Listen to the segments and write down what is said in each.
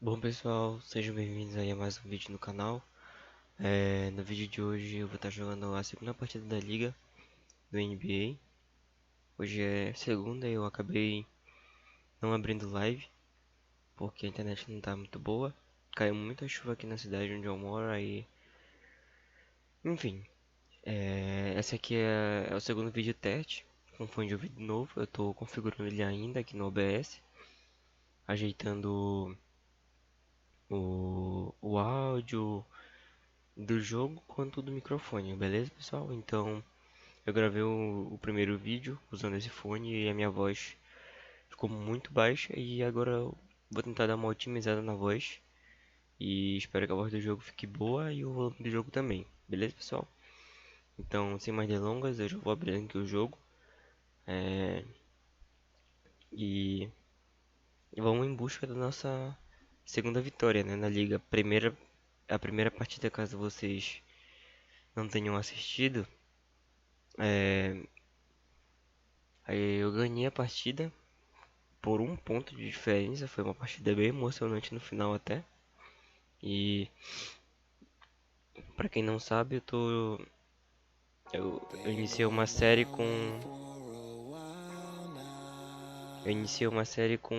Bom pessoal, sejam bem-vindos aí a mais um vídeo no canal. No vídeo de hoje eu vou estar jogando a segunda partida da liga do NBA. Hoje é segunda e eu acabei não abrindo live porque a internet não tá muito boa. Caiu muita chuva aqui na cidade onde eu moro aí. Enfim, esse aqui é o segundo vídeo teste com fone de ouvido novo. Eu tô configurando ele ainda aqui no OBS, ajeitando o áudio do jogo quanto do microfone, beleza pessoal? Então eu gravei o primeiro vídeo usando esse fone e a minha voz ficou muito baixa e agora eu vou tentar dar uma otimizada na voz e espero que a voz do jogo fique boa e o volume do jogo também, beleza pessoal? Então sem mais delongas eu já vou abrir aqui o jogo é, e vamos em busca da nossa segunda vitória, né, na liga. A primeira partida, caso vocês não tenham assistido, é, aí eu ganhei a partida por um ponto de diferença. Foi uma partida bem emocionante no final até. E pra quem não sabe, eu iniciei uma série com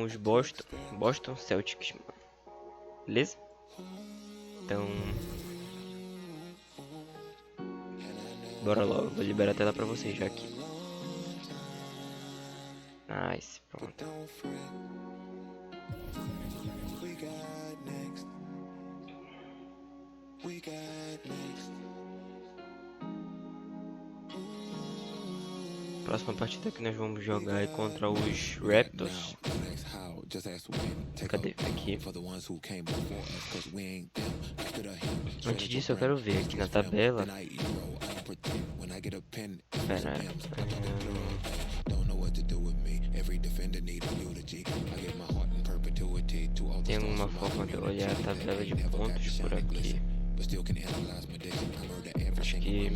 os Boston Celtics, beleza? Então, bora logo, vou liberar a tela pra vocês já aqui. Nice, pronto. Próxima partida que nós vamos jogar é contra os Raptors. Cadê? Aqui. Antes disso eu quero ver aqui na tabela. Pera, tem alguma forma de eu olhar a tabela de pontos por aqui? Acho que...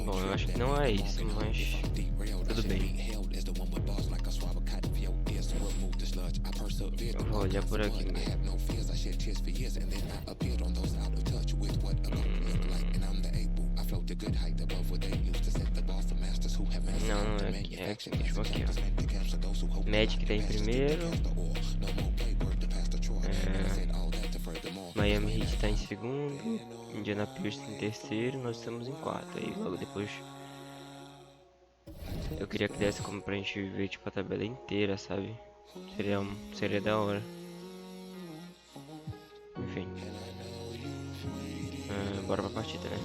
Bom, eu acho que não é isso, mas tudo bem. Eu vou olhar por aqui mesmo. Não é aqui, é aqui mesmo, aqui ó. Magic tá em primeiro. Miami Heat tá em segundo. Indianapolis em terceiro. Nós estamos em quarto. Aí logo depois eu queria que desse como pra gente ver tipo a tabela inteira, sabe? Seria da hora. Enfim, bora pra partida, né?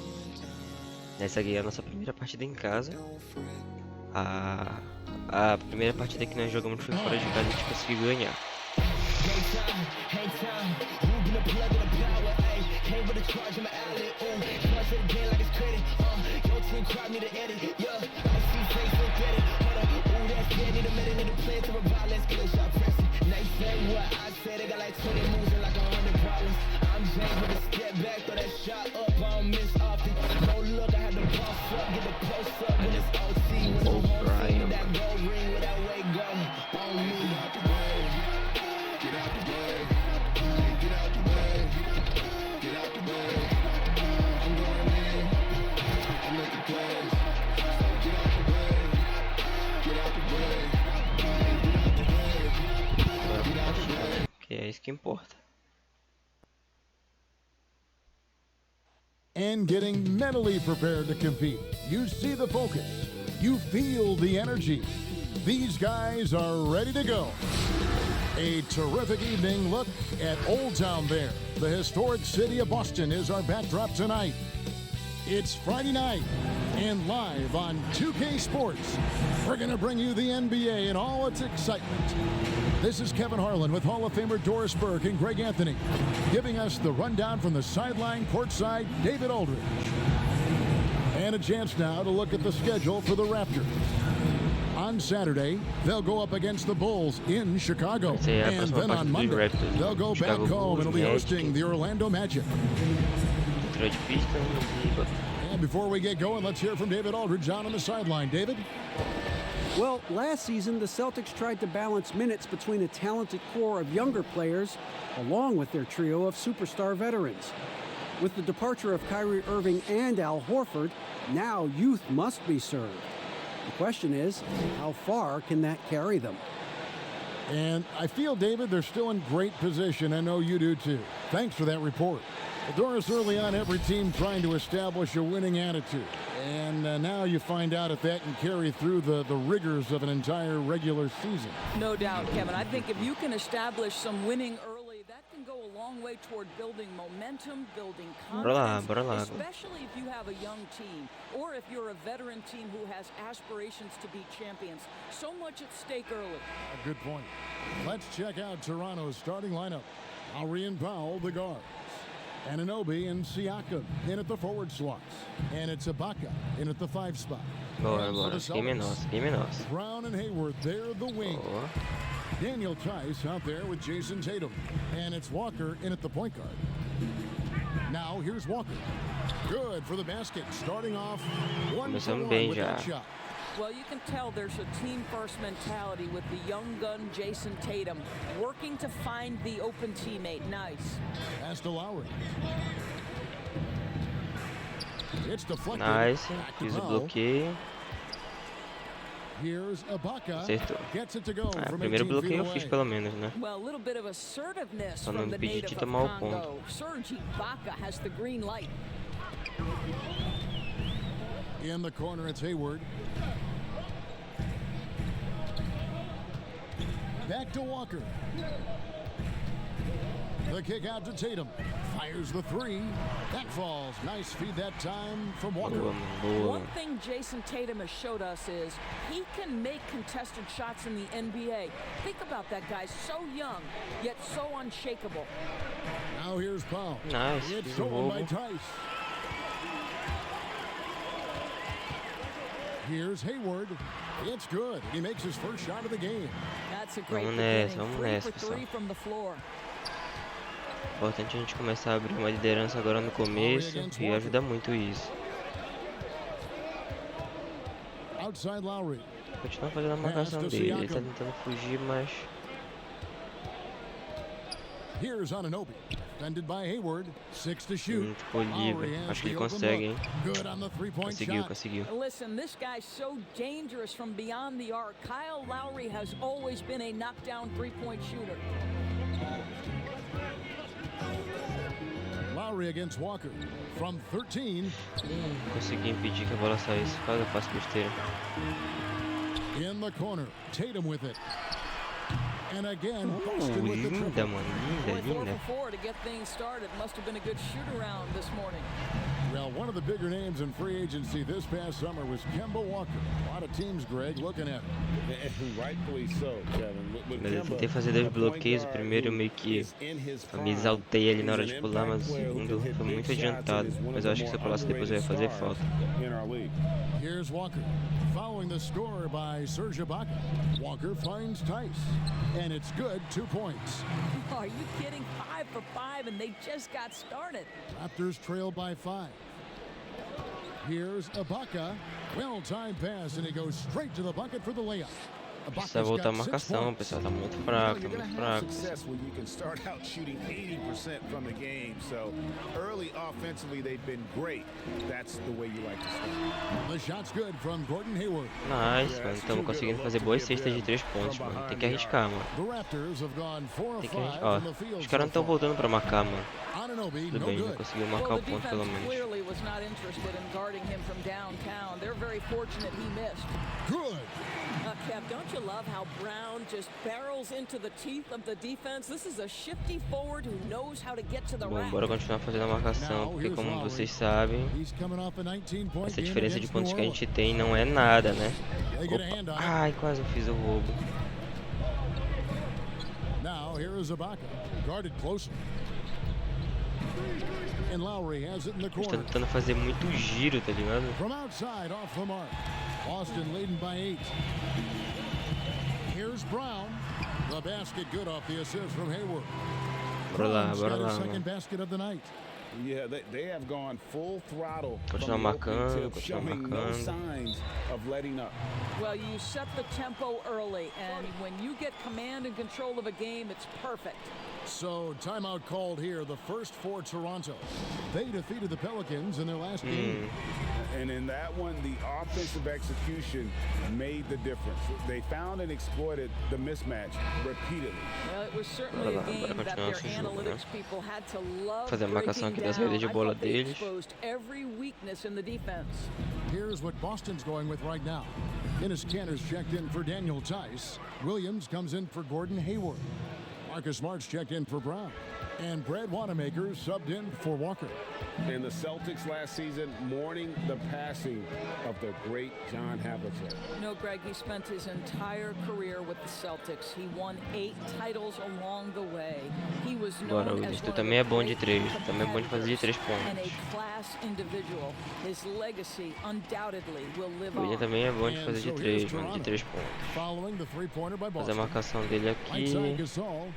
Essa aqui é a nossa primeira partida em casa. A primeira partida que nós jogamos foi fora de casa e a gente conseguiu ganhar. Que é isso que importa. And getting mentally prepared to compete. You see the focus. You feel the energy. These guys are ready to go. A terrific evening look at Old Town there. The historic city of Boston is our backdrop tonight. It's Friday night, and live on 2K Sports, we're going to bring you the NBA and all its excitement. This is Kevin Harlan with Hall of Famer Doris Burke and Greg Anthony, giving us the rundown from the sideline courtside, David Aldridge. And a chance now to look at the schedule for the Raptors. On Saturday, they'll go up against the Bulls in Chicago. And then on Monday, they'll go back home and will be hosting the Orlando Magic. And before we get going, let's hear from David Aldridge on the sideline. David? Well, last season, the Celtics tried to balance minutes between a talented core of younger players along with their trio of superstar veterans. With the departure of Kyrie Irving and Al Horford, now youth must be served. The question is, how far can that carry them? And I feel, David, they're still in great position. I know you do too. Thanks for that report. Doris, early on, every team trying to establish a winning attitude. And now you find out if that can carry through the rigors of an entire regular season. No doubt, Kevin. I think if you can establish some winning early, that can go a long way toward building momentum, building confidence, especially if you have a young team or if you're a veteran team who has aspirations to be champions. So much at stake early. A good point. Let's check out Toronto's starting lineup. Lowry and Powell, the guards. Anunoby and Siakam in at the forward slots. And it's Ibaka in at the 5 spot. Game nosso. Brown and Hayward, they're the wing. Daniel Tice out there with Jason Tatum. And it's Walker in at the point guard. Now here's Walker. Good for the basket. Starting off 1-for-1 with that shot. Well, you can tell there's a team-first mentality with the young gun Jason Tatum working to find the open teammate. Nice. Pass to Lowry. It's deflected. Nice. Fiz o bloqueio. Here's Ibaka. Acertou. Gets it to go from Primeiro 18 bloqueio feet eu away. fiz pelo menos, né? Well, a little bit of assertiveness Só não from the impedi native de of tomar o Congo. ponto. Serge Ibaka has the green light. In the corner, it's Hayward. Back to Walker. The kick out to Tatum. Fires the 3. That falls. Nice feed that time from Walker. One thing Jason Tatum has showed us is he can make contested shots in the NBA. Think about that guy, so young, yet so unshakable. Now here's Powell. Nice. It's stolen by Tice. Here's Hayward. It's good. He makes his first shot of the game. That's a great Vamos beginning. nessa, 3 for 3 from the floor. Importante a gente começar a abrir uma liderança agora no começo e ajuda muito isso. Outside Lowry. Continua fazendo a marcação dele, ele tá tentando fugir, mas Here's Anunoby. Defended by Hayward. 6 to shoot. ficou livre. Acho que ele consegue, hein? Good on the three-point shot. Conseguiu. Listen, this guy's so dangerous from beyond the arc. Kyle Lowry has always been a knockdown three-point shooter. Lowry against Walker. From 13. Consegui impedir que a bola saísse. Quase eu faço besteira. In the corner. Tatum with it. And again, Boston with the Linda, triple. mano. Only 4 Linda. for 4 to get things started. Must have been a good shoot-around this morning. Well, one of the bigger names in free agency this past summer was Kemba Walker. A lot of teams, Greg, looking at him. Rightfully so, Kevin. Mas eu tentei fazer 2 bloqueios. O primeiro eu meio que me exaltei ali na hora de pular, mas o segundo foi muito adiantado. Mas eu acho que se eu pulasse depois eu ia fazer falta. Here's Walker. Following the score by Serge Ibaka. Walker finds Tice. And it's good, 2 points. Are you kidding? 5 for 5, and they just got started. Raptors trail by 5. Here's Ibaka. Well-timed pass, and he goes straight to the bucket for the layup. Precisa voltar a marcação, o pessoal tá muito fraco, Success when you can start out shooting 80% from the game. So early offensively, they've been great. That's the way you like to start. The shot's good from Gordon Hayward. Nice, mano. Estamos conseguindo fazer boas cestas de 3 pontos, mano. Tem que arriscar, mano. The Raptors have gone 4 of Tem 5 que arriscar. from the Ó, field os caras não estão voltando pra marcar, mano. Anunoby, Tudo no bem, não good. conseguiu marcar Well, o the ponto pelo defense menos. clearly was not interested in guarding him from downtown. They're very fortunate he missed. Good. Kev, don't you love how Brown just barrels into the teeth of the defense? This is a shifty forward who knows how to get to the Bom, rack. bora continuar fazendo a marcação, porque como vocês sabem, He's coming off a 19-point essa game diferença de against pontos New que a gente Orleans. tem não é nada, né? They get a hand Opa. on it. Ai, quase eu fiz o roubo. Now here is Ibaka, guarded closely. And Lowry has it in the Eles estão corner. tentando fazer muito giro, tá ligado? From outside, off the mark. Boston leading by 8. Here's Brown. The basket good off the assist from Hayward. Bora lá, Brown's bora got lá, his second mano. basket of the night. Yeah, they have gone full throttle Continua from the opening marcando, tip, continua showing no marcando. signs of letting up. Well, you set the tempo early, and when you get command and control of a game, it's perfect. So, timeout called here, the first for Toronto. They defeated the Pelicans in their last game. And in that one, the offensive execution made the difference. They found and exploited the mismatch repeatedly. Well, it was certainly a game that their analytics people had to love Fazer a marcação aqui da saída de bola deles. Exposed every weakness in the defense. Here's what Boston's going with right now. Ennis Cantor's checked in for Daniel Tice. Williams comes in for Gordon Hayward. Marcus Smart's checked in for Brown. And Brad Wanamaker subbed in for Walker. And the Celtics last season mourning the passing of the great John Havlicek. You know, Greg, he spent his entire career with the Celtics. He won 8 titles along the way. He was Agora known o as Listo one também é of the bom de great 3, também é bom de fazer de 3 and pontos. a class individual. His legacy undoubtedly will live O William on. também é bom de And fazer de so 3, here's mano, de Toronto. 3 pontos. Following the three-pointer by Fazer a Boston. marcação dele Right side aqui. Gasol.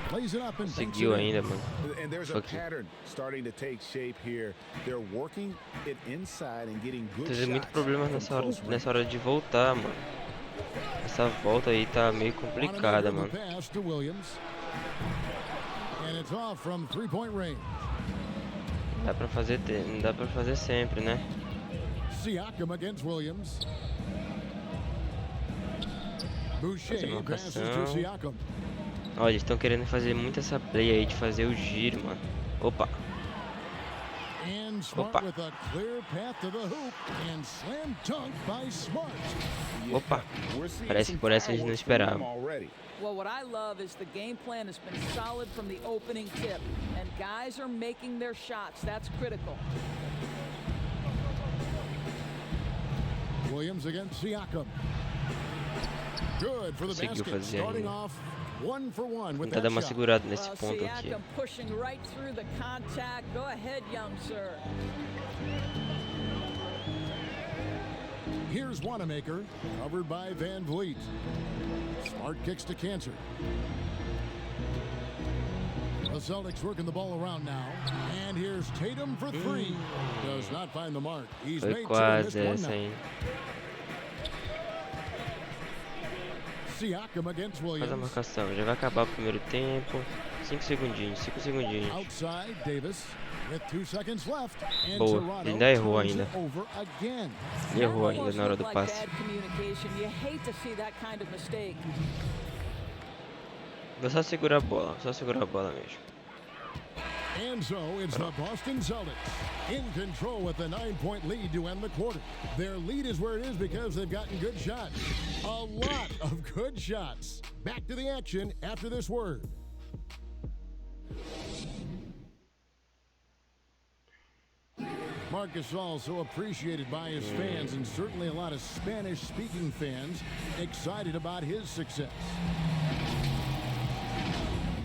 Plays it up and banks Conseguiu it in. ainda, mano. And there's a pattern starting to take shape here. They're working it inside and getting good Teve muito shots problema from close range. nessa hora de voltar, mano. Essa volta aí tá meio complicada, mano. Wanamaker the pass to Williams. And it's off from three-point range. Não dá pra fazer sempre, né? Siakam against Williams. Fazer Boucher passes to marcação. Siakam. Olha, eles estão querendo fazer muito essa play aí de fazer o giro, mano. Opa, And Smart Opa. with a clear path to the hoop and slam dunk by Smart. opa. We're seeing Parece some que por essa eles não fireworks from them esperavam. already. Well, what I love is the game plan has been solid from the opening tip, and guys are making their shots. That's critical. Williams against Siakam. Good for the Conseguiu basket. fazer Starting ainda. off 1-for-1 with Tentar dar that uma shot. segurada nesse Well, ponto aqui. Siakam pushing right through the contact. Go ahead, young sir. Here's Wanamaker, covered by Van Vliet. Smart kicks to Cantor. The Celtics working the ball around now. And here's Tatum for three. Does not find the mark. He's Foi made two, quase missed one essa now. aí. Siakam against Faz a Williams. marcação. Já vai acabar o primeiro tempo. 5 segundinhos, 5 segundinhos. Outside Davis with 2 seconds left. And Boa. Toronto Ele ainda errou turns ainda. it over again. Ele errou That ainda almost na hora looked do like passe. bad communication. You hate to see that kind of mistake. Vou só segurar a bola, mesmo. And so it's the Boston Celtics in control with a 9-point lead to end the quarter. Their lead is where it is because they've gotten good shots. A lot of good shots. Back to the action after this word. Marcus also appreciated by his fans, and certainly a lot of Spanish-speaking fans excited about his success.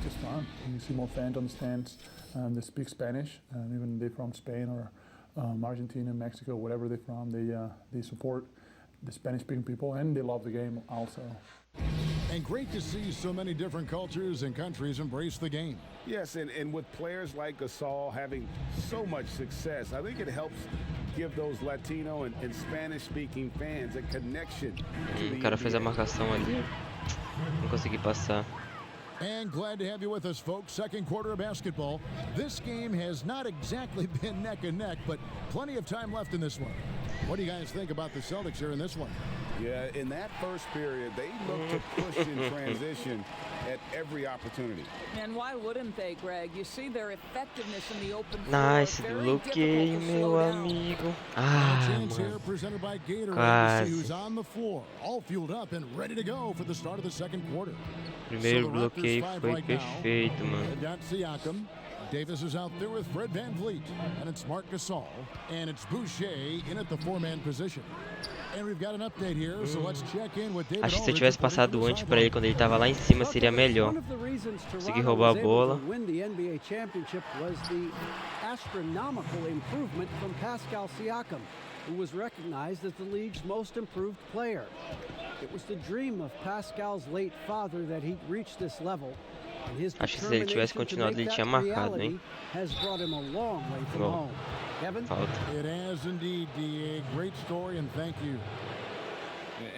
Just fun. You see more fans on the stands that speak Spanish, even they're from Spain or Argentina, Mexico, whatever they're from. They support the Spanish-speaking people, and they love the game also. And great to see so many different cultures and countries embrace the game. Yes, and with players like Gasol having so much success, I think it helps give those Latino and Spanish-speaking fans a connection to the O cara fez a NBA. marcação ali. Não consegui passar. And glad to have you with us, folks. Second quarter of basketball. This game has not exactly been neck and neck, but plenty of time left in this one. What do you guys think about the Celtics here in this one? Yeah, in that first period, they looked to push in transition at every opportunity. And why wouldn't they, Greg? You see their effectiveness in the open floor. Nice, Very bloqueio, difficult to meu slow down. amigo. A Ah, chance here mano. presented by Gatorade to see Quase. who's on the floor, all fueled up and ready to go for the start of the second quarter. Primeiro So the Raptors bloqueio five foi right now. perfeito, mano. They've got Siakam. Davis is out there with Fred Van Vliet. And it's Marc Gasol. And it's Boucher in at the four-man position. And we've got an update here, so let's check in with David Acho que se eu Aldridge tivesse reporting from passado the antes pra ele sideline. quando ele tava lá em cima seria melhor. One of the reasons Consegui Toronto roubar was a able bola. to win the NBA championship was the astronomical improvement from Pascal Siakam, who was recognized as the league's most improved player. It was the dream of Pascal's late father that he reached this level, Acho que se ele tivesse continuado, ele tinha marcado, hein? Gol. Falta. It has indeed, DA. Great story, and thank you.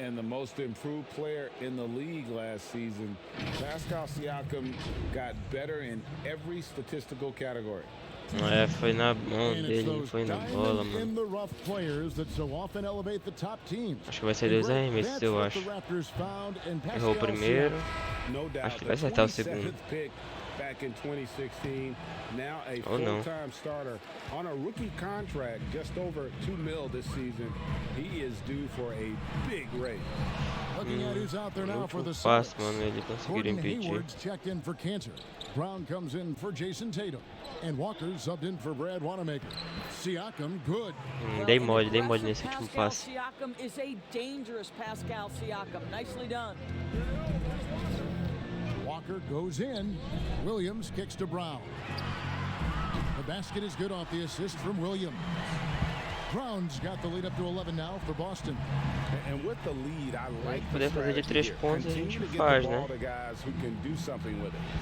And the most improved player in the league last season, Pascal Siakam got better in every statistical category. É, foi na mão dele, foi na bola, mano. Acho que vai ser 2 arremessos, eu acho. Errou o primeiro. Acho que vai acertar o segundo. Back in 2016, now a full-time starter on a rookie contract, just over $2 million this season. He is due for a big raise. Looking at who's out there now for the passe, mano, ele conseguiu impedir. Hayward's checked in for Cantor. Brown comes in for Jason Tatum. And Walker subbed in for Brad Wanamaker. Siakam, good. Dei mole nesse último passe. Siakam is a dangerous Pascal Siakam. Nicely done. Walker goes in. Williams kicks to Brown. The basket is good off the assist from Williams. Brown's got the lead up to 11 now for Boston. And with the lead, I like poder fazer de 3 pontos, a gente faz, né?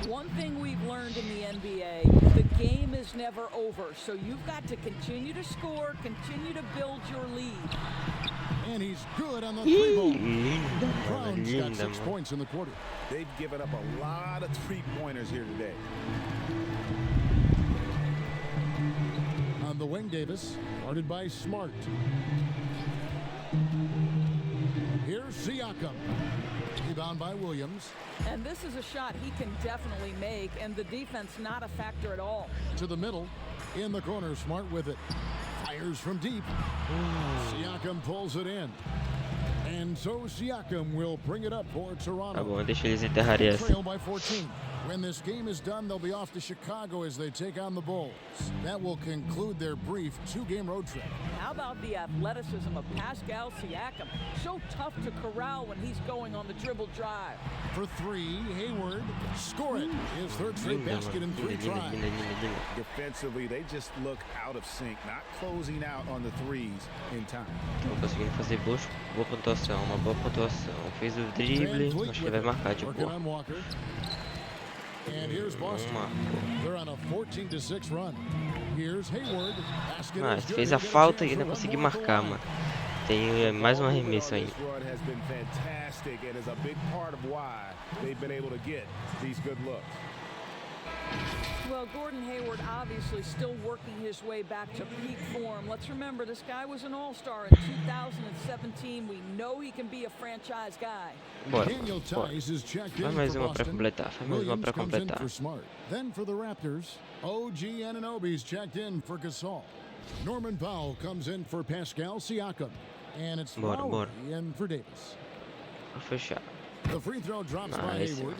One thing we've learned in the NBA, the game is never over. So you've got to continue to score, continue to build your lead. And he's good on the three ball. Brown's got 6 points in the quarter. They've given up a lot of three-pointers here today. On the wing, Davis, guarded by Smart. Here's Siakam. Rebound by Williams. And this is a shot he can definitely make, and the defense not a factor at all. To the middle, in the corner, Smart with it. Fires from deep. Siakam pulls it in. And so Siakam will bring it up for Toronto. Tá bom, deixa eles enterrarem essa. Trail by 14. When this game is done, they'll be off to Chicago as they take on the Bulls. That will conclude their brief 2-game road trip. How about the athleticism of Pascal Siakam? So tough to corral when he's going on the dribble drive. For 3, Hayward, score it. His third straight basket in 3 tries. Defensively, they just look out of sync, not closing out on the threes in time. Estão conseguindo fazer boa pontuação, uma boa pontuação. Fez o drible, acho que ele vai marcar de boa. And here's Boston. They're on a 14-6 run. Here's Hayward. Mas fez a falta e ainda conseguiu marcar, mano. Tem mais um arremesso ainda. Well, Gordon Hayward obviously still working his way back to peak form. Let's remember, this guy was an all-star in 2017. We know he can be a franchise guy. Bora. Faz mais uma pra completar. Then for the Raptors, OG Anunoby's checked in for Gasol. Norman Powell comes in for Pascal Siakam. And it's Lowry in for Davis. Vou fechar. The free throw drops by Hayward.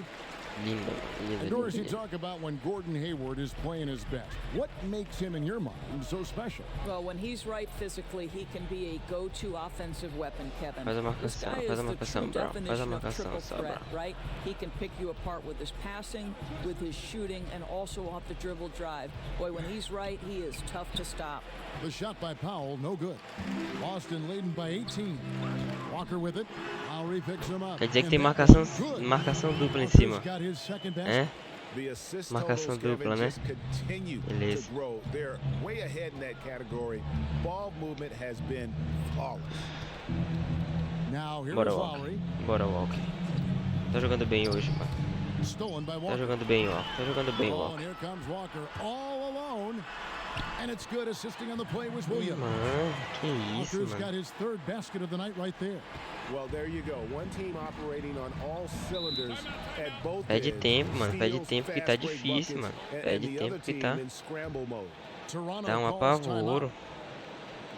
Lindo. Doris, you talk about when Gordon Hayward is playing his best. What makes him, in your mind, so special? Well, when he's right physically, he can be a go-to offensive weapon, Kevin. Faz a marcação, Brown. Faz a marcação, threat, right? He can pick you apart with his passing, with his shooting, and also off the dribble drive. Boy, when he's right, he is tough to stop. The shot by Powell, no good. Boston leading by 18. Walker with it. Lowry picks him up. Quer dizer que tem marcação dupla em cima. É? Marcação dupla, né? Beleza. They're way ahead in that category. Ball movement has been flawless. Now here's Lowry. Bora, Walker. Tá jogando bem hoje, mano. Tá jogando bem, Walker. Here comes Walker all alone. And it's good. Assisting on the play was Williams. Mano, que isso, Walker's got his third basket of the night right there. Well, there you go. One team operating on all cylinders at both Pede tempo, mano. Pede tempo que tá difícil, mano. Pede tempo que tá um apavoro.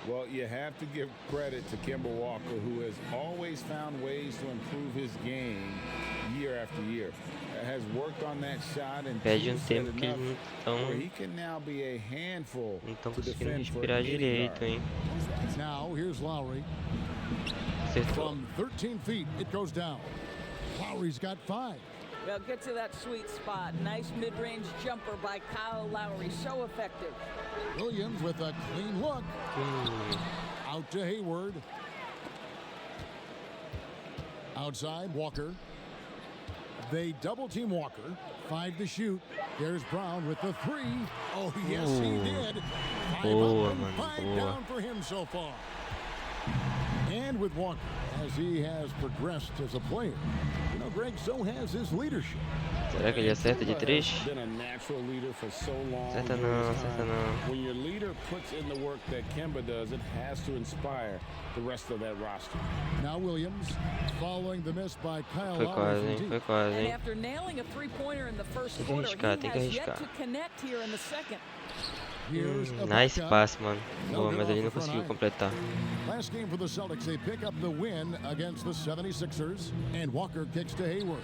Well, you have to give credit to Kemba Walker, who has always found ways to improve his game year after year. Has worked on that shot and pede tempo que eles não estão conseguindo respirar direito, hein? Now here's Lowry. From 13 feet, it goes down. Lowry's got 5. Well, get to that sweet spot. Nice mid-range jumper by Kyle Lowry. So effective. Williams with a clean look. Out to Hayward. Outside, Walker. They double team Walker. 5 to shoot. There's Brown with the 3. Oh, yes, he did. 5 up and 5 down for him so far. And with Walker, as he has progressed as a player, you know, Greg, so has his leadership. Será que ele acerta de 3? Been a natural leader for so long. Acerta não, acerta não. When your leader puts in the work that Kemba does, it has to inspire the rest of that roster. Now Williams, following the miss by Kyle Foi Lowry quase, from hein? deep. Foi quase, And hein? after nailing a three-pointer in the first Tem que quarter, arriscar, tem que he has yet arriscar. to connect here in the second. Here's Nice Ibaka. passe, mano. No Boa, good mas ele off não the front conseguiu iron. completar. Last game for the Celtics, they pick up the win against the 76ers, and Walker kicks to Hayward.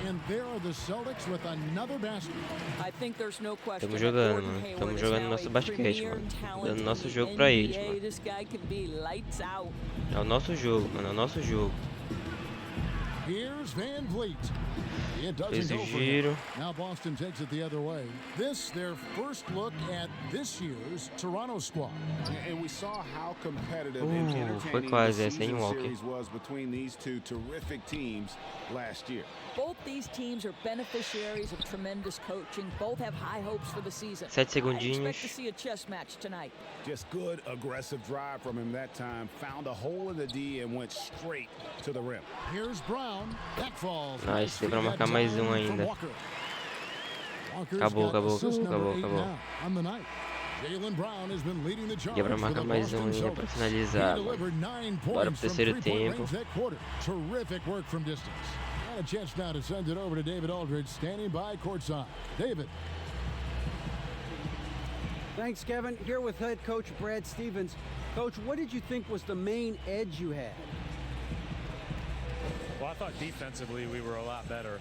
And there are the Celtics with another basket. I think there's no question. Tamo that jogando, Gordon mano. Hayward Tamo is jogando now nosso a basquete, premier mano. talent Dando nosso in jogo the pra eles, NBA. mano. This guy can be lights out. É o nosso jogo, mano. É o nosso jogo. Here's Van Vliet. It doesn't Fez o go for him. giro. Now Boston takes it the other way. This, their first look at this year's Toronto squad. And we saw how competitive Foi and entertaining the quase essa, hein, season Walker? series was between these two terrific teams last year. Both these teams are beneficiaries of tremendous coaching. Both have high hopes for the season. 7 I expect to segundinhos. see a chess match tonight. Just good, aggressive drive from him that time. Found a hole in the D and went straight to the rim. Here's Brown. That falls. Nice, deu pra That marcar mais time from ainda. Walker. Walker's Acabou, got acabou, assist number acabou, 8 acabou. now on the night. Jaylen Brown has been leading the charge Deu pra for marcar the mais Boston ainda pra Celtics. finalizar, He mano. delivered 9 Bora points pro from terceiro three-point tempo. range that quarter. Terrific work from distance. And a chance now to send it over to David Aldridge, standing by courtside. David. Thanks, Kevin. Here with head coach Brad Stevens. Coach, what did you think was the main edge you had? Well, I thought defensively we were a lot better,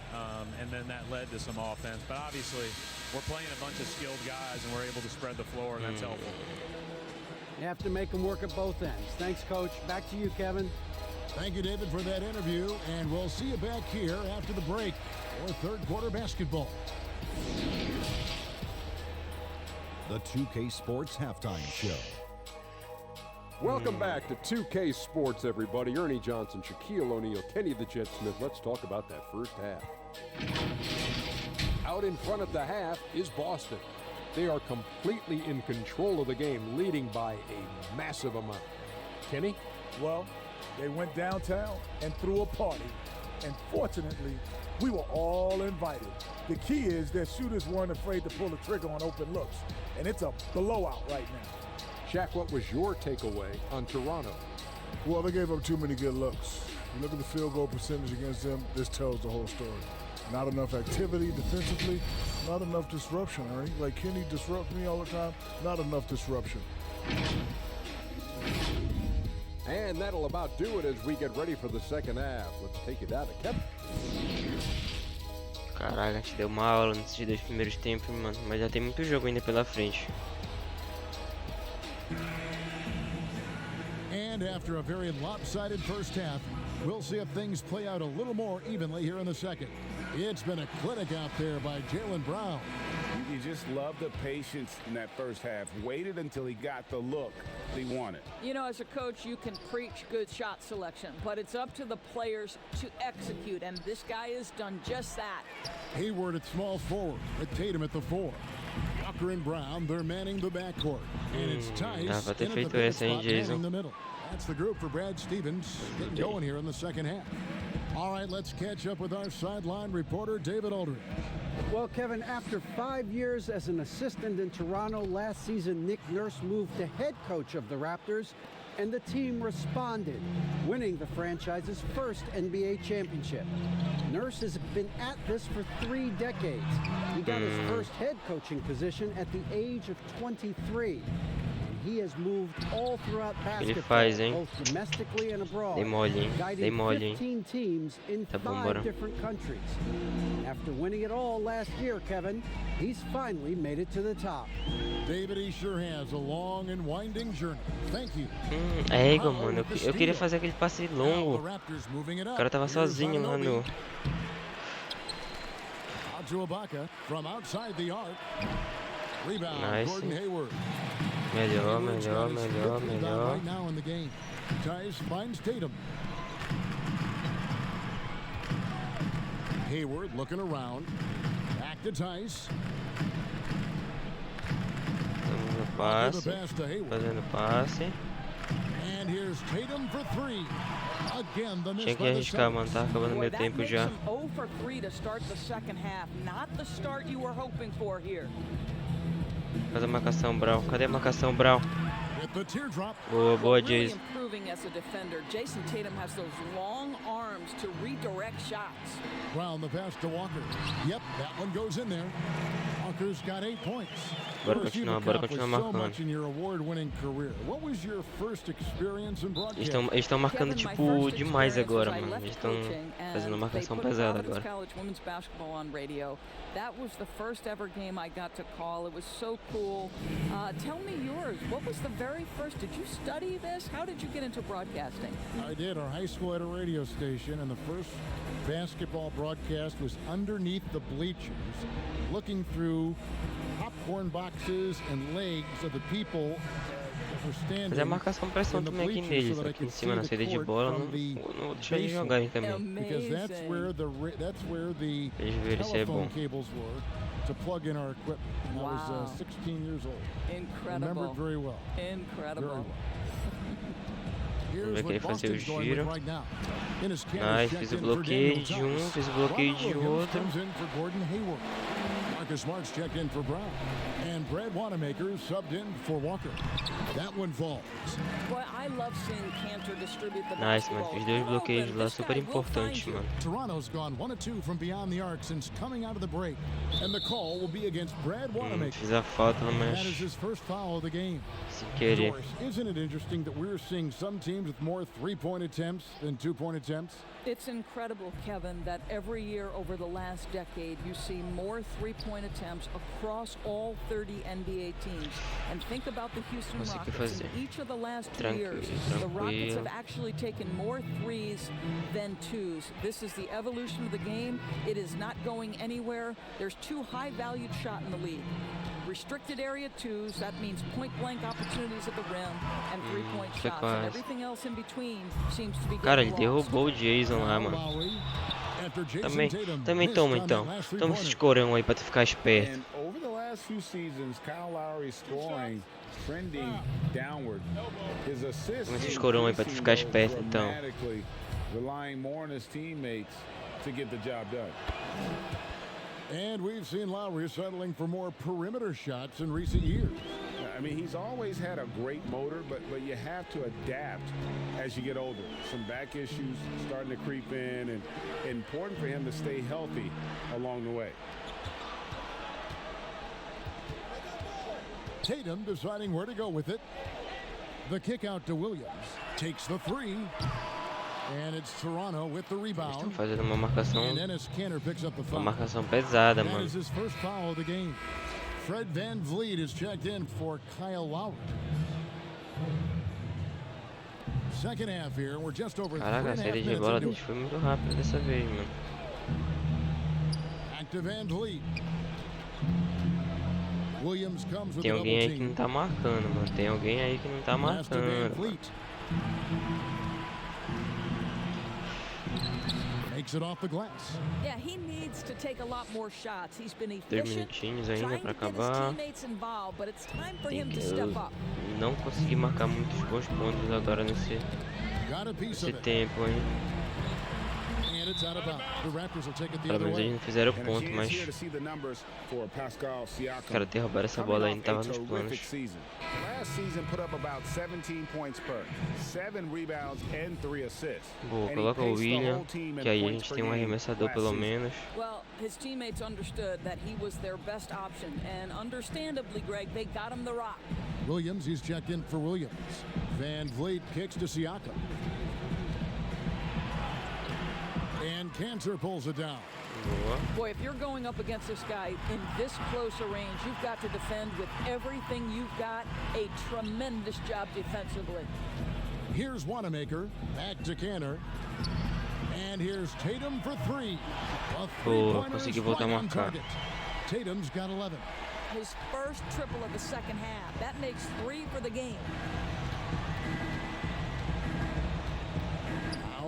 and then that led to some offense. But obviously, we're playing a bunch of skilled guys, and we're able to spread the floor, and that's helpful. You have to make them work at both ends. Thanks, Coach. Back to you, Kevin. Thank you, David, for that interview. And we'll see you back here after the break for third quarter basketball. The 2K Sports Halftime Show. Welcome back to 2K Sports, everybody. Ernie Johnson, Shaquille O'Neal, Kenny the Jet Smith. Let's talk about that first half. Out in front of the half is Boston. They are completely in control of the game, leading by a massive amount. Kenny? Well, they went downtown and threw a party. And fortunately, we were all invited. The key is that shooters weren't afraid to pull the trigger on open looks. And it's a blowout right now. Shaq, what was your takeaway on Toronto? Well, they gave up too many good looks. You look at the field goal percentage against them, this tells the whole story. Not enough activity defensively, not enough disruption, Ernie. Like Kenny disrupts me all the time, not enough disruption. And that'll about do it as we get ready for the second half. Let's take it down to Kevin. Caralho, a gente deu uma aula nesses 2 primeiros tempos, mano. Mas já tem muito jogo ainda pela frente. And after a very lopsided first half, we'll see if things play out a little more evenly here in the second. It's been a clinic out there by Jaylen Brown. You just love the patience in that first half. Waited until he got the look he wanted. You know, as a coach, you can preach good shot selection, but it's up to the players to execute, and this guy has done just that. Hayward at small forward, with Tatum at the 4. Walker and Brown, they're manning the backcourt. And it's Tice dá pra ter in at the feito pivot essa, hein, spot, Jason? manning the middle. That's the group for Brad Stevens getting going here in the second half. All right, let's catch up with our sideline reporter, David Aldridge. Well, Kevin, after 5 years as an assistant in Toronto, last season Nick Nurse moved to head coach of the Raptors, and the team responded, winning the franchise's first NBA championship. Nurse has been at this for 3 decades. He got his first head coaching position at the age of 23. He has moved all throughout basketball, faz, hein? both domestically and abroad, Dei mole, hein? Dei guiding mole, hein? 15 teams in Tá bom, 5 bora. different countries. After winning it all last year, Kevin, he's finally made it to the top. David, he sure has a long and winding journey. Thank you. Égua, mano. Eu queria fazer aquele passe Now the longo. Raptors moving it up. O cara tava Here's sozinho lá no... Out to Ibaka from outside the arc. Rebound, Nice. Gordon Hayward. Melhor, Hayward's melhor, got his melhor, fifth rebound melhor. right now in the game. Tice finds Tatum. Hayward looking around. Back to Tice. Fazendo passe. And here's Tatum for three. Again, the Tinha que arriscar, mano. Tá acabando meu tempo já. 0 for 3 to start the second half. Not the start you were hoping for here. Faz a marcação, Brown. Cadê a marcação, Brown? Boa, boa, Jason. Improving as a defender. Jason Tatum has those long arms to redirect shots. Brown, the pass to Walker. Yep, that one goes in there. Walker's got 8 points. Bora continuar marcando. Eles estão marcando tipo demais agora, mano. Eles estão fazendo uma marcação pesada agora. That was the first ever game I got to call. It was so cool. Tell me yours. What was the very first? Did you study this? How did you get into broadcasting? I did. Our high school had a radio station, and the first basketball broadcast was underneath the bleachers, looking through popcorn boxes and legs of the people that were standing. Fazer a marcação pressão também aqui neles, aqui em cima na saída de bola, não vou deixar eles jogarem também. Because that's where the telephone cables were to plug in our equipment. And I was 16 years old. Incredible. Remember it very well. Incredible. Vamos ver que ele fazer o giro. Nice, fiz o bloqueio de um, fiz o bloqueio de outro. Marcus Smart's checked in for Brown. And Brad Wanamaker subbed in for Walker. That one falls. Boy, I love seeing Cantor distribute the nice, mano. Fiz 2 bloqueios lá, super importantes, mano. Toronto's gone 1 of 2 from beyond the arc since coming out of the break. And the call will be against Brad Wanamaker. Fiz a falta, mas that is his first foul of the game. Sem querer. Isn't it interesting that we're seeing some teams with more 3-point attempts than 2-point attempts? It's incredible, Kevin, that every year over the last decade you see more 3-point attempts across all 30 NBA teams. And think about the Houston Rockets. In each of the last 2 years, the Rockets have actually taken more threes than twos. This is the evolution of the game. It is not going anywhere. There's 2 high-valued shots in the league. Restricted area twos, that means point-blank opportunities at the rim, and 3-point shots. And everything else in between seems to be Cara, ele derrubou o Jason lá, mano. Também toma então. Toma esse escorão aí pra tu ficar esperto. Over the last few seasons, Kyle Lowry scoring trending downward. His assists toma esse escorão aí pra tu ficar esperto então. Relying more on his teammates to get the job done. And we've seen Lowry settling for more perimeter shots in recent years. I mean, he's always had a great motor, but you have to adapt as you get older. Some back issues starting to creep in, and important for him to stay healthy along the way. Tatum deciding where to go with it. The kick out to Williams. Takes the 3. And it's Toronto with the rebound. Estão fazendo uma marcação pesada, mano. That is his first foul of the game. Fred VanVleet is checked in for Kyle Lowry. Second half here, we're just over 3.5 Caraca, a saída de bola deles foi muito rápida dessa vez, mano. Back to VanVleet. Williams comes with Tem alguém aí que não tá marcando, mano. Tem alguém aí que não tá marcando. Makes it off the glass. Yeah, he needs to take a lot more shots. He's been 3 minutinhos ainda pra acabar. Não consegui marcar muitos bons pontos agora nesse tempo, hein? Pelo menos eles não fizeram ponto, mas o cara ter roubado essa bola aí não tava nos planos. Boa, coloca o William, que aí a gente tem um arremessador pelo menos. Well, his teammates understood that he was their best option, and understandably, Greg, they got him the rock. Williams, he's checked in for Williams. VanVleet kicks to Siakam. And Cantor pulls it down. Boy, if you're going up against this guy in this close a range, you've got to defend with everything you've got. A tremendous job defensively. Here's Wanamaker, back to Cantor. And here's Tatum for 3. Consegui voltar a marcar. Tatum's got 11. His first triple of the second half. That makes 3 for the game.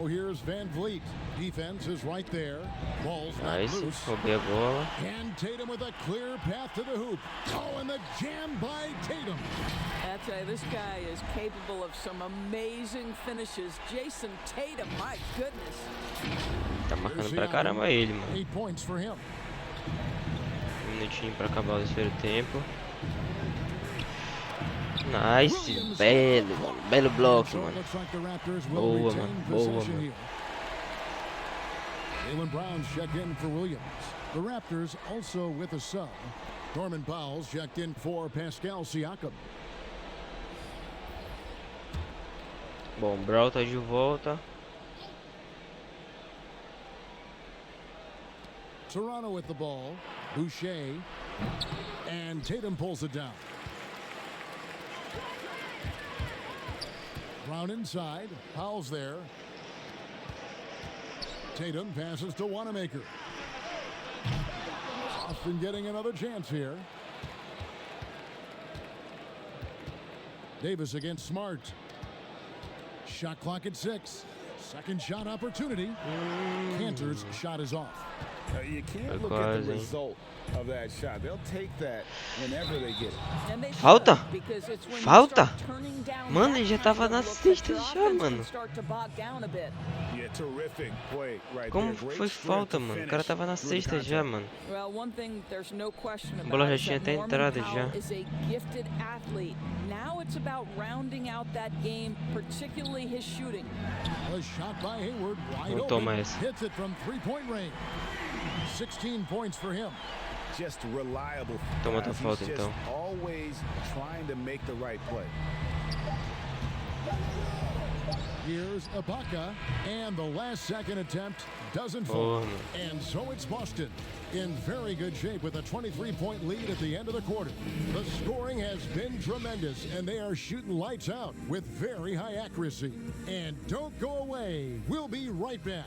Now here's Van Vliet. Defense is right there. Ball's not Nice. loose. Roubei a bola. And Tatum with a clear path to the hoop. Oh, and the jam by Tatum. I tell you, this guy is capable of some amazing finishes. Jason Tatum, my goodness. Tá marcando pra caramba ele, mano. 8 points for him. Um minutinho pra acabar o terceiro tempo. Nice, belo, mano. Belo bloco, mano. Looks like the Raptors will Boa, retain mano. Boa, possession mano. here. Jaylen Brown's checked in for Williams. The Raptors also with a sub. Norman Powell's checked in for Pascal Siakam. Bom, o Brown tá de volta. Toronto with the ball. Boucher. And Tatum pulls it down. Brown inside. Powell's there. Tatum passes to Wanamaker. Austin getting another chance here. Davis against Smart. Shot clock at 6. Second shot opportunity. Cantor's shot is off. You can't look at the result of that shot. They'll take that whenever they get it. Falta? Falta? Mano, ele já tava na cesta já, mano. Yeah, terrific play right Como there. foi falta, mano? O cara tava na cesta já, mano. A bola já tinha até entrado já. Now it's about rounding out that game, particularly his shooting. A shot by Hayward, wide Vou open. tomar essa. Hits it from three-point range. 16 points for him. Just reliable. Toma outra He's falta, just então. always trying to make the right play. Here's Ibaka, and the last second attempt doesn't Oh, fall. And so it's Boston in very good shape with a 23-point lead at the end of the quarter. The scoring has been tremendous, and they are shooting lights out with very high accuracy. And don't go away. We'll be right back.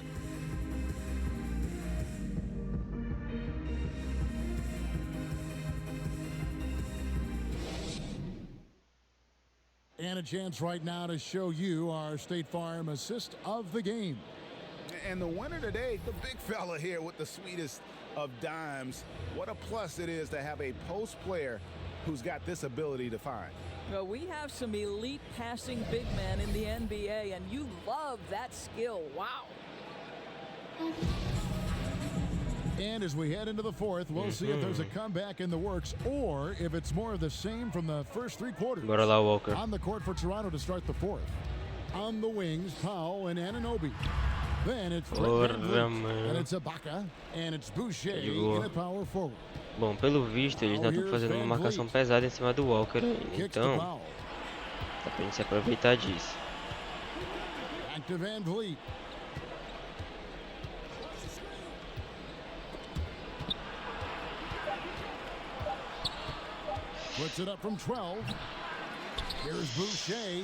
And a chance right now to show you our State Farm assist of the game. And the winner today, the big fella here with the sweetest of dimes. What a plus it is to have a post player who's got this ability to find. Well, we have some elite passing big men in the NBA, and you love that skill. Wow. And as we head into the fourth, we'll see if there's a comeback in the works or if it's more of the same from the first three quarters. Bora lá, Walker. On the court for Toronto to start the fourth. On the wings, Powell and Anunoby. Then it's and it's Ibaka, and it's Boucher in a power forward. Bom, pelo visto, eles não estão fazendo uma marcação pesada em cima do Walker ainda. Então, dá pra gente se aproveitar disso. Back to Van Vliet. Puts it up from 12. Here's Boucher.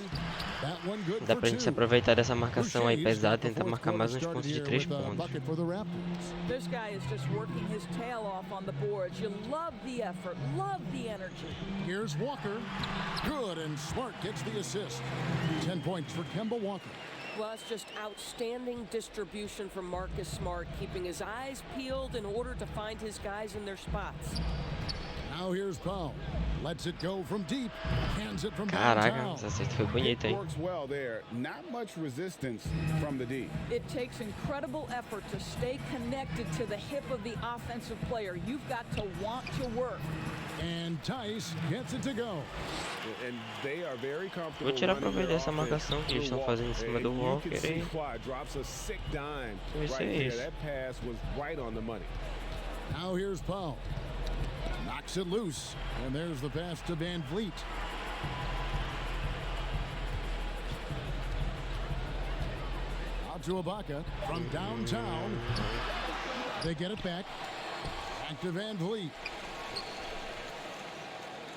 That one good Dá for pra gente se two. aproveitar dessa marcação aí pesada e tentar marcar mais uns pontos de 3 pontos. Bucket for the Raptors. This guy is just working his tail off on the boards. You love the effort, love the energy. Here's Walker. Good, and Smart gets the assist. 10 points for Kemba Walker. Well, it's just outstanding distribution from Marcus Smart, keeping his eyes peeled in order to find his guys in their spots. Now here's Powell. Lets it go from deep. Hands it from Caraca, downtown. essa cesta foi bonita, hein? Works well there. Not much resistance from the D. It takes incredible effort to stay connected to the hip of the offensive player. You've got to want to work. And Tice gets it to go. And they are very comfortable. Vou tirar proveito dessa marcação que eles estão fazendo em cima do Walker aí. Drops a sick dime Isso right é there. isso. That pass was right on the money. Now here's Powell. Knocks it loose. And there's the pass to Van Vliet. Out to Ibaka from downtown. They get it back. Back to Van Vliet.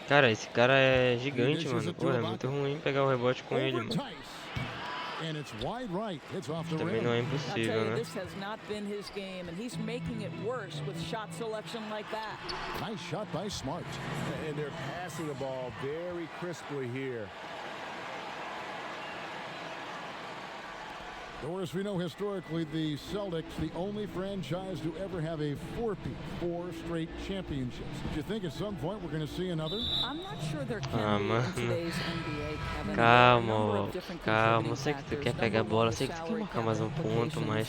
Cara, esse cara é gigante, mano. Pô, é muito ruim pegar o rebote com ele, mano. And it's wide right. It's off the Também rim. não é impossível, né? This has not been his game, and he's making it worse with shot selection like that. Nice shot by Smart. And they're passing the ball very crisply here. Doris, we know historically the Celtics, the only franchise to ever have a four-peat, 4 straight championships. Do you think at some point we're going to see another? I'm not sure there can be in today's NBA, Kevin. Calma, calma. Eu sei que tu quer pegar a bola, eu sei que tu quer marcar mais um ponto, mas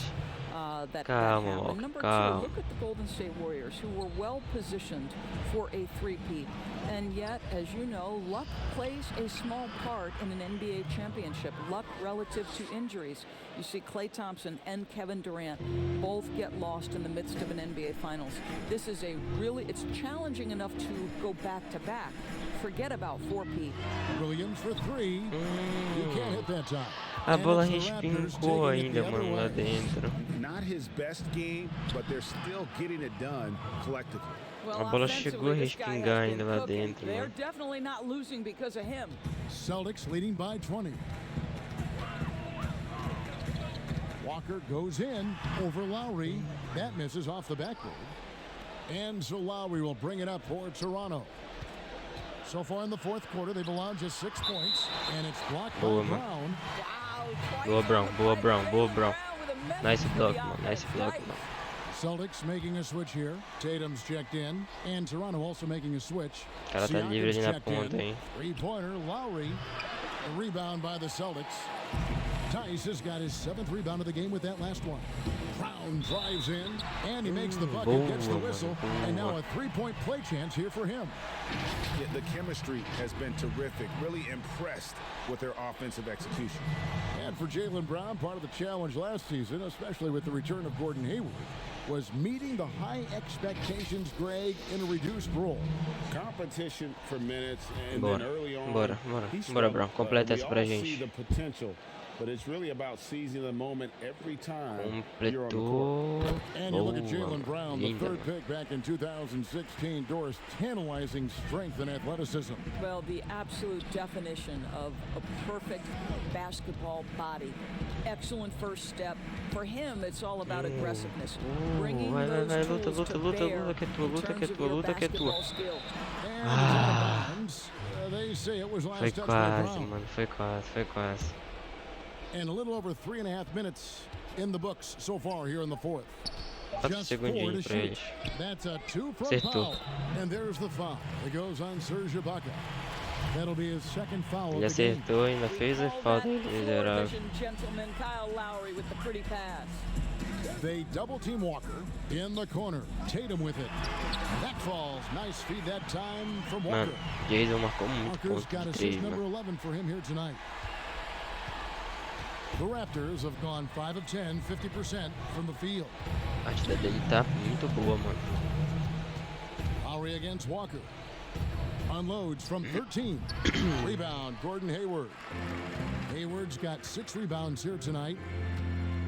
calma, Walker, Number calma. 2, look at the Golden State Warriors, who were well positioned for a three-peat. And yet, as you know, luck plays a small part in an NBA championship. Luck relative to injuries. You see Klay Thompson and Kevin Durant both get lost in the midst of an NBA Finals. This is it's challenging enough to go back-to-back. Forget about four-peat. Williams for 3. You can't hit that time. A bola respingou ainda, mano, lá dentro. Not his best game, but they're still getting it done collectively. A bola chegou a respingar ainda lá dentro, They're mano. definitely not losing because of him. Celtics leading by 20. Walker goes in over Lowry. That misses off the backboard. And so Lowry will bring it up for Toronto. So far in the fourth quarter, they've allowed just 6 points, and it's blocked by Brown. Boa, Brown. Boa, Brown. Boa, Brown. Nice block, man. Nice block, man. Celtics making a switch here. Tatum's checked in, and Toronto also making a switch. O cara tá livre ali na ponta, hein? Three-pointer, Lowry. A rebound by the Celtics. Tice has got his 7th rebound of the game with that last one. Brown drives in, and he makes the bucket, gets the whistle, and now a three-point play chance here for him. Yeah, the chemistry has been terrific. Really impressed with their offensive execution. And for Jaylen Brown, part of the challenge last season, especially with the return of Gordon Hayward, was meeting the high expectations, Greg, in a reduced role. Competition for minutes, and then early on, Bora, Brown. Completa essa pra see gente. the potential, but it's really about seizing the moment every time you're on the Completou. court. And you look at Jaylen Boa. Brown, the Linda. third pick back in 2016. Doris, tantalizing strength and athleticism. Well, the absolute definition of a perfect basketball body. Excellent first step. For him, it's all about aggressiveness. Bringing those tools to bear in terms of your basketball skill. And it's out of bounds. They say it was last Foi touch by quase, Brown. mano. Foi quase. And a little over 3.5 minutes in the books so far here in the fourth. 4 Just 4 to segundinhos pra shoot. eles. That's a 2 from Acertou. foul. And there's the foul. It goes on Serge Ibaka. That'll be his second foul Ele of the game. acertou, ainda fez a falta miserável. Gentleman Kyle Lowry with the pretty pass. They double team Walker in the corner. Tatum with it. That falls. Nice feed that time from Mano, Walker. Jason marcou muito Walker's ponto got de assist 3, number mano. 11 for him here tonight. The Raptors have gone 5 of 10, 50% from the field. A partida dele tá muito boa, mano. Lowry against Walker. Unloads from 13. Rebound, Gordon Hayward. Hayward's got 6 rebounds here tonight.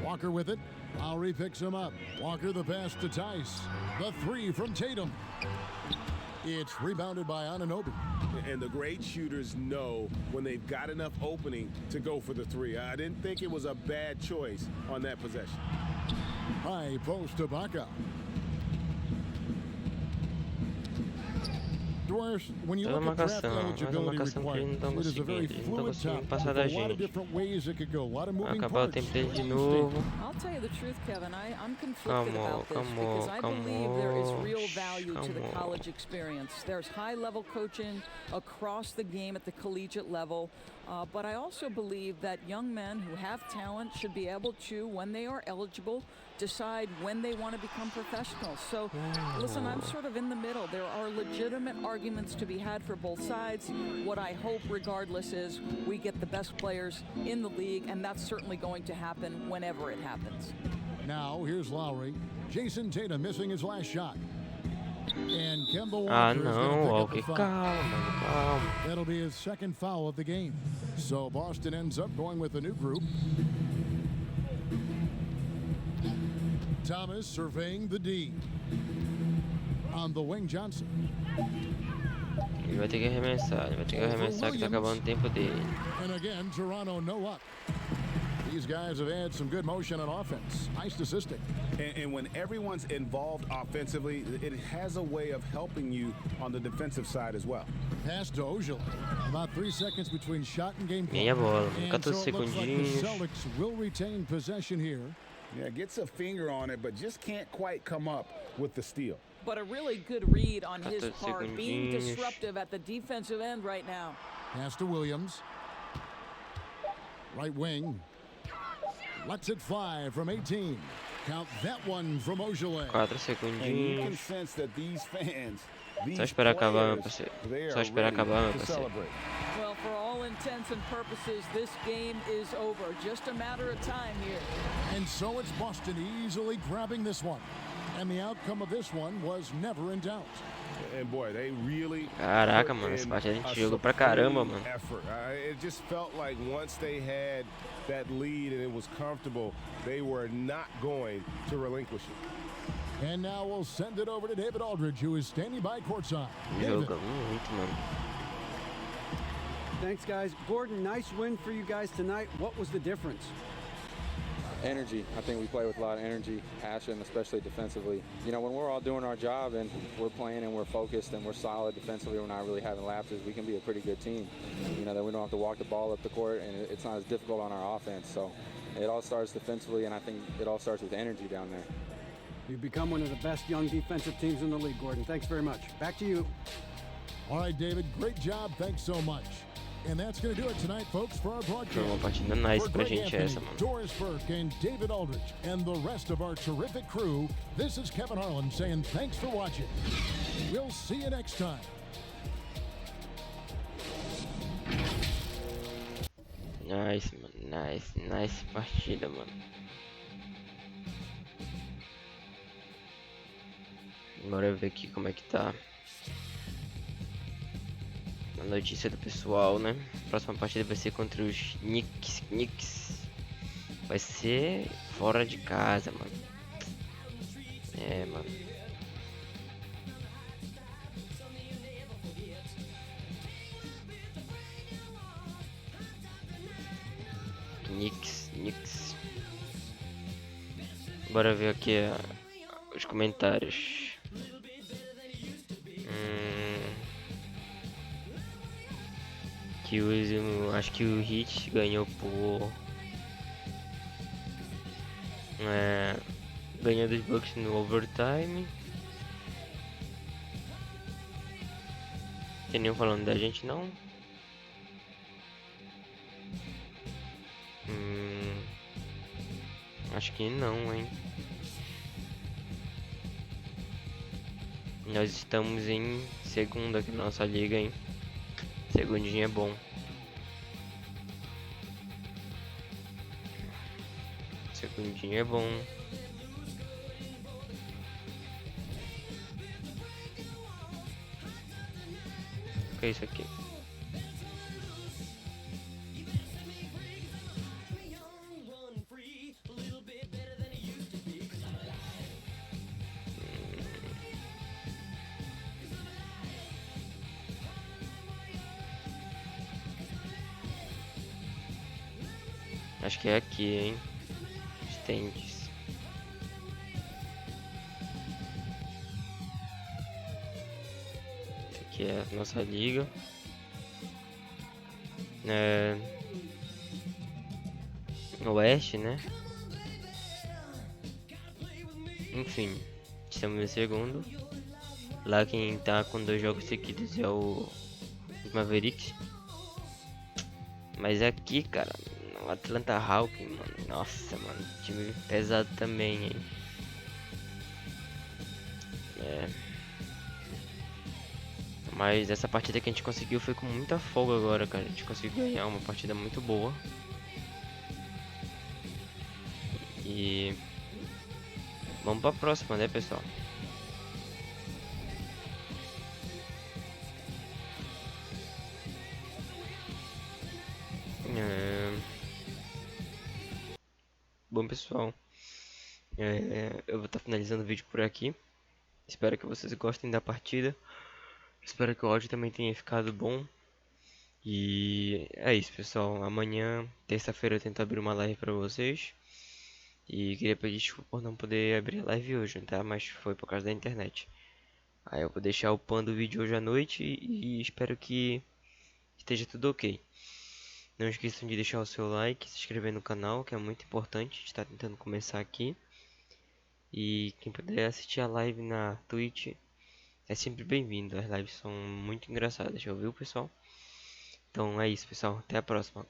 Walker with it. Lowry picks him up. Walker the pass to Tice. The 3 from Tatum. It's rebounded by Anunoby. And the great shooters know when they've got enough opening to go for the 3. I didn't think it was a bad choice on that possession. High post to Ibaka. Doris, when you Toda look at draft marcação, eligibility mas a marcação que eles não requirements, it is a estão very conseguindo, eles não estão fluid conseguindo topic passar with da a lot of gente. different ways it could go, a lot of Vai moving acabar o parts. tempo dele de How do you novo. think? I'll tell you the truth, Kevin. I'm conflicted Come on, about this come because on, I come believe there is on, real value to the come on. college experience. There's high-level coaching across the game at the collegiate level, but I also believe that young men who have talent should be able to, when they are eligible, decide when they want to become professionals. So, listen, I'm sort of in the middle. There are legitimate arguments to be had for both sides. What I hope, regardless, is we get the best players in the league, and that's certainly going to happen whenever it happens. Now, here's Lowry. Jason Tatum missing his last shot. And Kemba Walker Ah, is não, going to pick Walker, up the foul. calma, mano, calma. That'll be his second foul of the game. So Boston ends up going with a new group. Thomas surveying the D. On the wing, Johnson. Ele vai ter que arremessar, que tá acabando o tempo dele. And again, Toronto no up. These guys have had some good motion on offense. Nice assisting. And when everyone's involved offensively, it has a way of helping you on the defensive side as well. Pass to Ojala. About 3 seconds between shot and game Minha bola, and so 14 it looks like the segundinhos. Celtics will retain possession here. Yeah, gets a finger on it, but just can't quite come up with the steal. But a really good read on his 14 part, being segundinhos. disruptive at the defensive end right now. Pass to Williams. Right wing. Lets it fly from 18. Count that one from Ojala. 4 And you can segundinhos. sense that these fans, these Só esperar acabar, meu players, parceiro. they are Só esperar ready acabar, meu to parceiro. celebrate. Well, for all intents and purposes, this game is over. Just a matter of time here. And so it's Boston easily grabbing this one. And the outcome of this one was never in doubt. And boy, they really Caraca, put mano, essa in partida a gente a jogou pra caramba, supreme mano. effort. It just felt like once they had that lead and it was comfortable, they were not going to relinquish it. And now we'll send it over to David Aldridge, who is standing by courtside. David. Jogamos muito, mano. Thanks, guys. Gordon, nice win for you guys tonight. What was the difference? Energy. I think we play with a lot of energy, passion, especially defensively. You know, when we're all doing our job and we're playing and we're focused and we're solid defensively, we're not really having lapses, we can be a pretty good team. You know, that we don't have to walk the ball up the court, and it's not as difficult on our offense. So it all starts defensively, and I think it all starts with energy down there. You've become one of the best young defensive teams in the league, Gordon. Thanks very much. Back to you. All right, David, great job. Thanks so much. And that's going to do it tonight, folks, for our broadcast. Foi uma partida nice For pra Greg gente Anthony, essa, mano. Doris Burke, and David Aldridge, and the rest of our terrific crew, this is Kevin Harlan saying thanks for watching. We'll see you next time. Nice, mano. Nice partida, mano. Bora ver aqui como é que tá a notícia do pessoal, né? Próxima partida vai ser contra os Knicks. Vai ser fora de casa, mano. É, mano. Knicks. Bora ver aqui os comentários. Acho que o Heat ganhou por ganhou dos Bucks no overtime. Tem nenhum falando da gente não. Acho que não, hein. Nós estamos em segundo aqui na nossa liga, hein. Segundinho é bom. Segundinho é bom. O que é isso aqui? Acho que é aqui, hein? Stands. Essa aqui é a nossa liga. Oeste, né? Enfim, estamos em segundo. Lá quem tá com 2 jogos seguidos é o Mavericks. Mas aqui, cara, o Atlanta Hawks, mano. Nossa, mano, time pesado também, hein. Mas essa partida que a gente conseguiu foi com muita folga agora, cara. A gente conseguiu ganhar uma partida muito boa. E vamos pra próxima, né, pessoal? Bom, pessoal, eu vou estar finalizando o vídeo por aqui. Espero que vocês gostem da partida. Espero que o áudio também tenha ficado bom. E é isso, pessoal. Amanhã, terça-feira, eu tento abrir uma live pra vocês. E queria pedir desculpa por não poder abrir a live hoje, tá? Mas foi por causa da internet. Aí eu vou deixar upando o vídeo hoje à noite e espero que esteja tudo ok. Não esqueçam de deixar o seu like, se inscrever no canal, que é muito importante. A gente tá tentando começar aqui. E quem puder assistir a live na Twitch é sempre bem-vindo. As lives são muito engraçadas, já ouviu, pessoal? Então é isso, pessoal. Até a próxima.